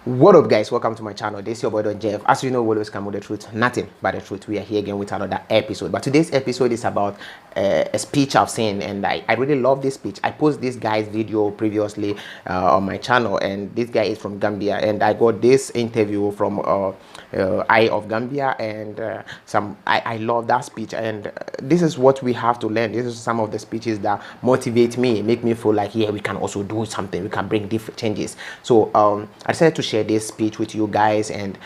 What up, guys? Welcome to my channel. This is your boy Don Jeff. As you know, we always come with the truth, nothing but the truth. We are here again with another episode, but today's episode is about a speech I've seen, and I really love this speech. I posted this guy's video previously on my channel, and this guy is from Gambia, and I got this interview from Eye of Gambia, and I love that speech, and this is what we have to learn. This is some of the speeches that motivate me, make me feel like, yeah, we can also do something, we can bring different changes. So I decided to share this speech with you guys, and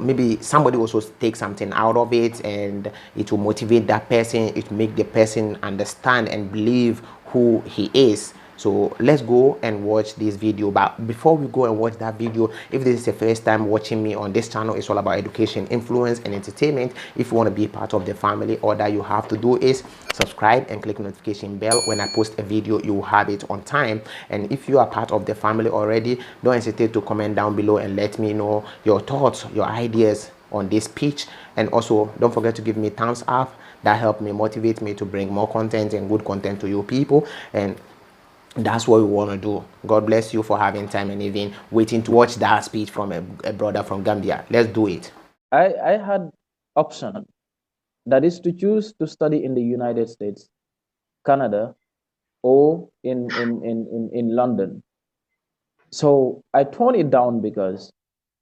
maybe somebody also take something out of it, and it will motivate that person, it will make the person understand and believe who he is. So let's go and watch this video. But before we go and watch that video, if this is the first time watching me on this channel, it's all about education, influence, and entertainment. If you want to be part of the family, all that you have to do is subscribe and click notification bell. When I post a video, you will have it on time. And if you are part of the family already, don't hesitate to comment down below and let me know your thoughts, your ideas on this speech. And also don't forget to give me thumbs up. That helps me, motivate me to bring more content and good content to you people. And that's what we want to do. God bless you for having time and even waiting to watch that speech from a brother from Gambia. Let's do it. I had option, that is to choose to study in the United States, Canada, or in London. So I toned it down because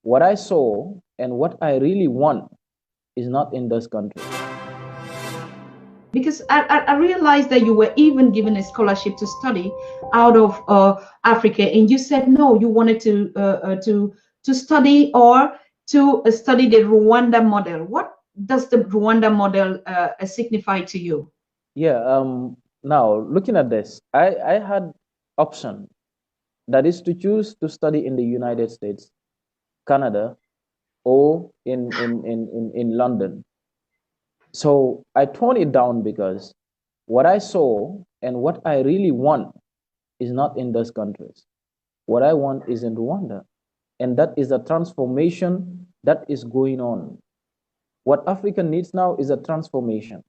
what I saw and what I really want is not in those countries. Because I realized that you were even given a scholarship to study out of Africa, and you said no, you wanted to study or to study the Rwanda model. What does the Rwanda model signify to you? Yeah. Now looking at this, I had option, that is to choose to study in the United States, Canada, or in London. So I toned it down because what I saw and what I really want is not in those countries. What I want is in Rwanda. And that is a transformation that is going on. What Africa needs now is a transformation.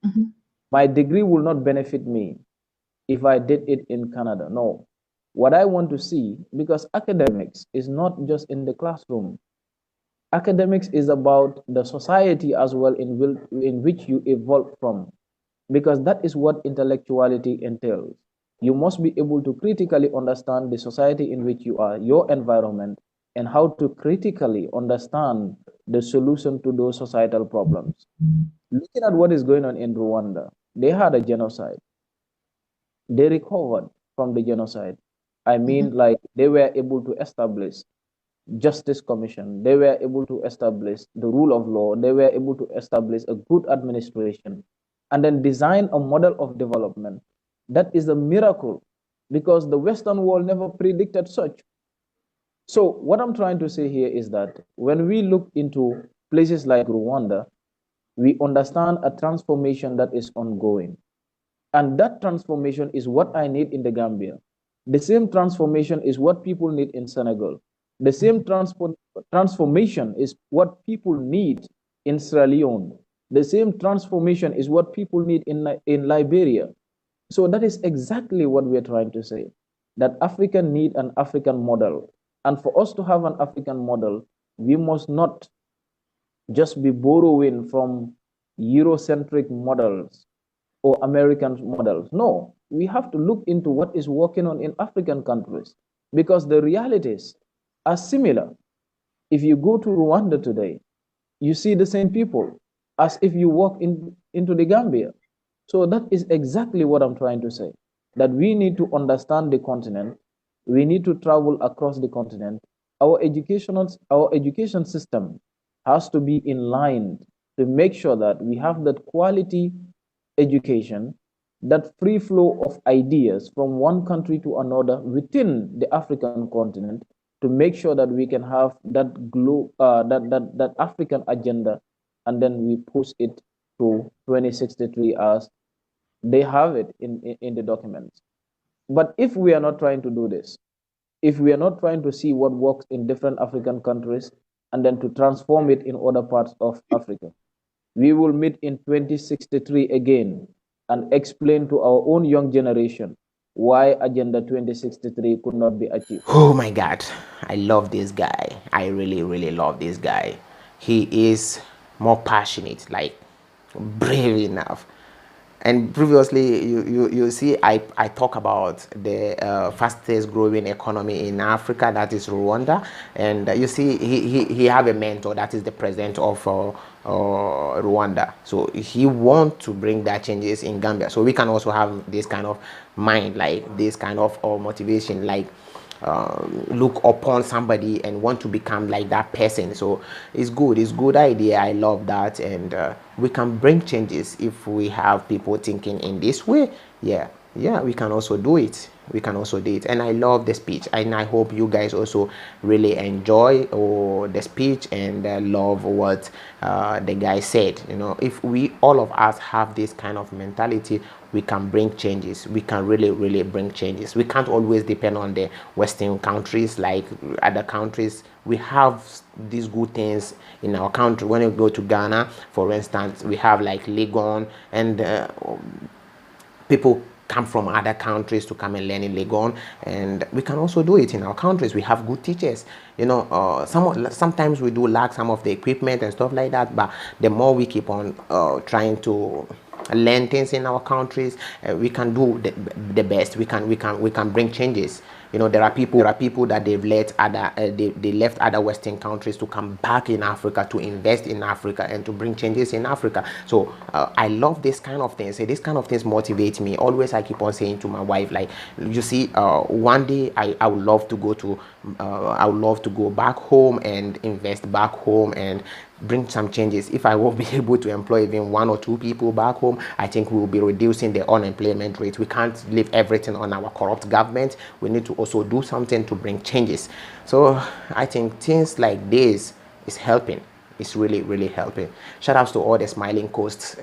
Mm-hmm. My degree will not benefit me if I did it in Canada. No. What I want to see, because academics is not just in the classroom. Academics is about the society as well in which you evolve from, because that is what intellectuality entails. You must be able to critically understand the society in which you are, your environment, and how to critically understand the solution to those societal problems. Looking at what is going on in Rwanda, they had a genocide. They recovered from the genocide. I mean, like, they were able to establish Justice Commission. They were able to establish the rule of law. They were able to establish a good administration and then design a model of development. That is a miracle because the Western world never predicted such. So what I'm trying to say here is that when we look into places like Rwanda, we understand a transformation that is ongoing. And that transformation is what I need in the Gambia. The same transformation is what people need in Senegal. The same transformation is what people need in Sierra Leone. The same transformation is what people need in Liberia. So that is exactly what we're trying to say, that Africa need an African model. And for us to have an African model, we must not just be borrowing from Eurocentric models or American models. No, we have to look into what is working on in African countries because the realities are similar. If you go to Rwanda today, you see the same people as if you walk into the Gambia. So that is exactly what I'm trying to say, that we need to understand the continent. We need to travel across the continent. Our education system has to be in line to make sure that we have that quality education, that free flow of ideas from one country to another within the African continent, to make sure that we can have that that African agenda, and then we push it to 2063 as they have it in the documents. But if we are not trying to do this, if we are not trying to see what works in different African countries and then to transform it in other parts of Africa, we will meet in 2063 again and explain to our own young generation why Agenda 2063 could not be achieved. Oh my God, I love this guy. I really, really love this guy. He is more passionate, like brave enough. And previously, you see, I talk about the fastest growing economy in Africa, that is Rwanda. And you see, he have a mentor that is the president of Rwanda. So he want to bring that changes in Gambia. So we can also have this kind of mind, like this kind of motivation, like look upon somebody and want to become like that person. So it's good idea. I love that. And we can bring changes if we have people thinking in this way. Yeah, we can also do it. And I love the speech, and I hope you guys also really enjoy the speech and love what the guy said. If we all of us have this kind of mentality, we can bring changes. We can really bring changes. We can't always depend on the Western countries like other countries. We have these good things in our country. When you go to Ghana, for instance, we have like Legon, and people come from other countries to come and learn in Legon, and we can also do it in our countries. We have good teachers. Sometimes we do lack some of the equipment and stuff like that, but the more we keep on trying to learn things in our countries, we can do the best. We can bring changes. There are people that they've let other they left other Western countries to come back in Africa to invest in Africa and to bring changes in Africa. So I love this kind of things. This kind of things motivate me. Always I keep on saying to my wife, like, you see, one day I would love to go to I would love to go back home and invest back home and bring some changes. If I will be able to employ even 1 or 2 people back home, I think we will be reducing the unemployment rate. We can't leave everything on our corrupt government. We need to also do something to bring changes. So I think things like this is helping. It's really helping. Shout outs to all the Smiling Coast.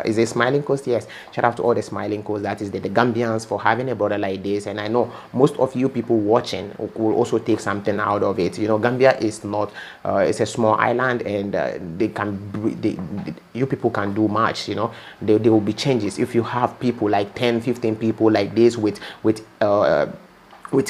Is it Smiling Coast? Yes. Shout out to all the Smiling Coast. That is the Gambians for having a brother like this. And I know most of you people watching will also take something out of it. Gambia is not. It's a small island, and you people can do much. There will be changes if you have people like 10, 15 people like this with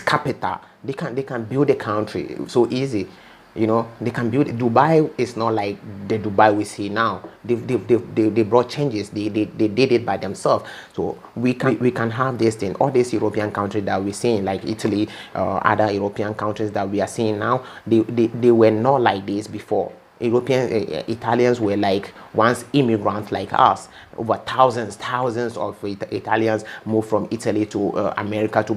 capital. They can build a country so easy. They can build. Dubai is not like the Dubai we see now. They brought changes. They did it by themselves. So we can have this thing. All these European countries that we're seeing, like Italy, other European countries that we are seeing now, they were not like this before. Italians were like once immigrants like us. Over thousands of Italians moved from Italy to America to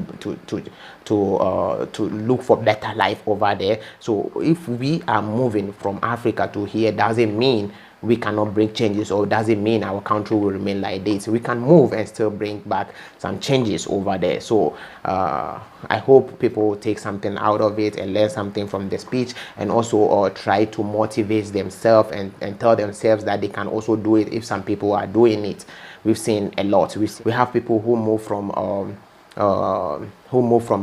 look for better life over there. So if we are moving from Africa to here, doesn't mean we cannot bring changes, or doesn't mean our country will remain like this. We can move and still bring back some changes over there. So I hope people take something out of it and learn something from the speech, and also try to motivate themselves and tell themselves that they can also do it if some people are doing it. We've seen a lot. We have people who move from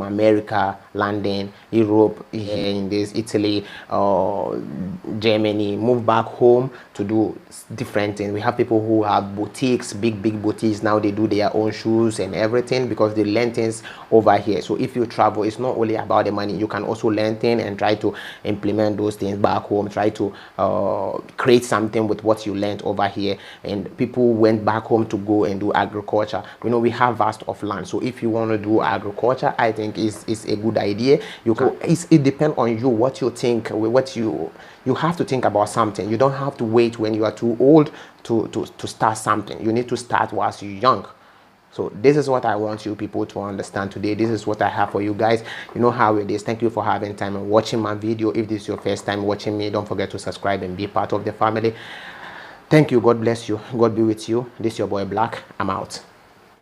America, London, Europe, in this Italy, Germany, move back home to do different things. We have people who have boutiques, big boutiques. Now they do their own shoes and everything because they learn things over here. So if you travel, it's not only about the money. You can also learn things and try to implement those things back home. Try to create something with what you learned over here. And people went back home to go and do agriculture. We have vast of land. So if you want to do agriculture, I think it's a good idea. It depends on you, what you think, you have to think about something. You don't have to wait when you are too old to start something. You need to start whilst you're young. So this is what I want you people to understand today. This is what I have for you guys. You know how it is. Thank you for having time and watching my video. If this is your first time watching me, don't forget to subscribe and be part of the family. Thank you. God bless you. God be with you. This is your boy Black. I'm out.